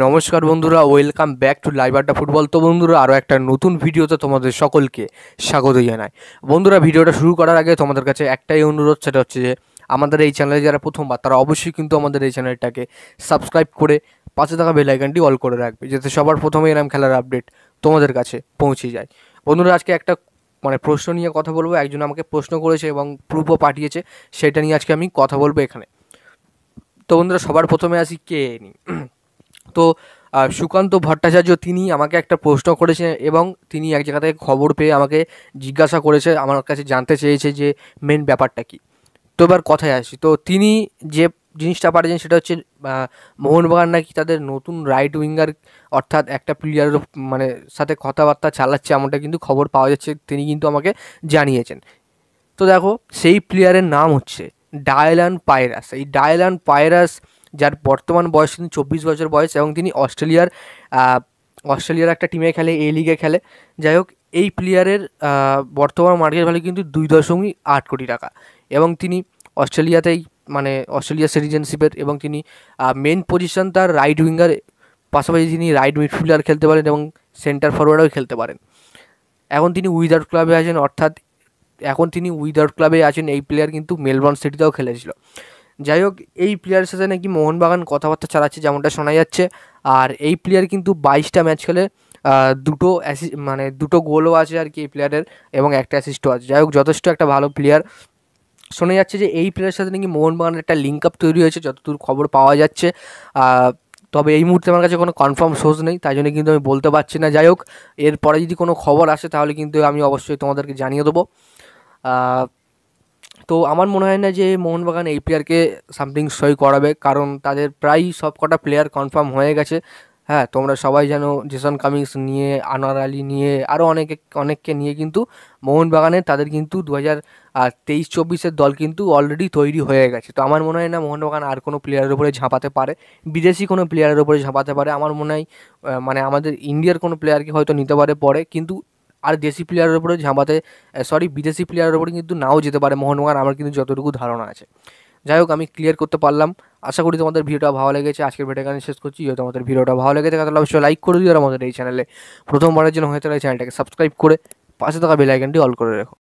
নমস্কার বন্ধুরা, welcome back to live আড্ডা ফুটবল। তো বন্ধুরা, আরও একটা নতুন ভিডিওতে তোমাদের সকলকে স্বাগত জানাই। বন্ধুরা, ভিডিওটা শুরু করার আগে তোমাদের কাছে একটাই অনুরোধ, সেটা হচ্ছে যে আমাদের এই চ্যানেলে যারা প্রথমবার তারা অবশ্যই কিন্তু আমাদের এই চ্যানেলটাকে সাবস্ক্রাইব করে পাশে থাকা বেল আইকনটি অল করে রাখবে, যাতে সবার প্রথমে এরকম খেলার আপডেট তোমাদের কাছে পৌঁছে যায়। বন্ধুরা, আজকে একটা প্রশ্ন নিয়ে কথা বলবো। একজন আমাকে প্রশ্ন করেছে এবং প্রুফও পাঠিয়েছে, সেটা নিয়ে আজকে আমি কথা বলবো এখানে। তো বন্ধুরা, সবার প্রথমে আসি কে নিই। তো সুকান্ত ভট্টাচার্য তিনি আমাকে একটা প্রশ্ন করেছে এবং তিনি এক জায়গা থেকে খবর পেয়ে আমাকে জিজ্ঞাসা করেছে, আমার কাছে জানতে চেয়েছে যে মেন ব্যাপারটা কী। তো এবার কথায় আসি। তো তিনি যে জিনিসটা পাঠিয়েছেন সেটা হচ্ছে মোহনবাগান নাকি তাদের নতুন রাইট উইঙ্গার অর্থাৎ একটা প্লেয়ারের সাথে কথাবার্তা চালাচ্ছে, এমনটা কিন্তু খবর পাওয়া যাচ্ছে, তিনি কিন্তু আমাকে জানিয়েছেন। তো দেখো, সেই প্লেয়ারের নাম হচ্ছে ডায়লান পায়রাস। এই ডায়লান পায়রাস, যার বর্তমান বয়স কিন্তু 24 বছর বয়স, এবং তিনি অস্ট্রেলিয়ার একটা টিমে খেলে, এ লিগে খেলে। যাই হোক, এই প্লেয়ারের বর্তমান মার্কেট ভ্যালু কিন্তু 2.8 কোটি টাকা, এবং তিনি অস্ট্রেলিয়াতেই অস্ট্রেলিয়া সিটিজেনশিপের, এবং তিনি মেন পজিশন তার রাইট উইঙ্গার, পাশাপাশি তিনি রাইট মিডফিল্ডার খেলতে পারেন এবং সেন্টার ফরওয়ার্ডও খেলতে পারেন। এখন তিনি উইদাউট ক্লাবে আছেন, অর্থাৎ এখন তিনি উইদাউট ক্লাবে আছেন। এই প্লেয়ার কিন্তু মেলবোর্ন সিটিতেও খেলেছিল। যাই হোক, এই প্লেয়ারের সাথে নাকি মোহনবাগান কথাবার্তা চালাচ্ছে, যেমনটা শোনা যাচ্ছে। আর এই প্লেয়ার কিন্তু 22টা ম্যাচ খেলে দুটো গোলও আছে আর কি এই প্লেয়ারের, এবং একটা অ্যাসিস্টও আছে। যাই হোক, যথেষ্ট একটা ভালো প্লেয়ার। শোনা যাচ্ছে যে এই প্লেয়ারের সাথে নাকি মোহনবাগানের একটা লিঙ্ক আপ তৈরি হয়েছে, যতদূর খবর পাওয়া যাচ্ছে। তবে এই মুহূর্তে আমার কাছে কোনো কনফার্ম সোর্স নেই, তাই জন্য কিন্তু আমি বলতে পারছি না। যাই হোক, এরপরে যদি কোনো খবর আসে তাহলে কিন্তু আমি অবশ্যই তোমাদেরকে জানিয়ে দেবো। তো আমার মনে হয় না যে মোহনবাগান এই প্লেয়ারকে সামথিং সই করাবে, কারণ তাদের প্রায় সব কটা প্লেয়ার কনফার্ম হয়ে গেছে। হ্যাঁ, তোমরা সবাই জানো, জেসন কামিংস নিয়ে, আনোয়ার আলী নিয়ে, আরও অনেককে নিয়ে কিন্তু মোহনবাগানের তাদের কিন্তু 2023-24 দল কিন্তু অলরেডি তৈরি হয়ে গেছে। তো আমার মনে হয় না মোহনবাগান আর কোনো প্লেয়ারের উপরে ঝাঁপাতে পারে, বিদেশি কোনো প্লেয়ারের উপরে ঝাঁপাতে পারে। আমার মনে হয় আমাদের ইন্ডিয়ার কোনো প্লেয়ারকে হয়তো নিতে পারে পরে, কিন্তু আর দেশি প্লেয়ারের উপরে বিদেশি প্লেয়ারের উপরে কিন্তু নাও যেতে পারে মোহনবাগান, আমার কিন্তু যতটুকু ধারণা আছে। যাই হোক, আমি ক্লিয়ার করতে পারলাম। আশা করি তোমাদের ভিডিওটা ভালো লেগেছে। আজকের ভিডিও এখানে শেষ করছি। যদি তোমাদের ভিডিওটা ভালো লেগে থাকে তাহলে অবশ্যই লাইক করে দিও, আর আমাদের এই চ্যানেলে প্রথমবারের জন্য হয়ে থাকে চ্যানেলটাকে সাবস্ক্রাইব করে পাশে থাকা বেল আইকনটি অল করে রেখো।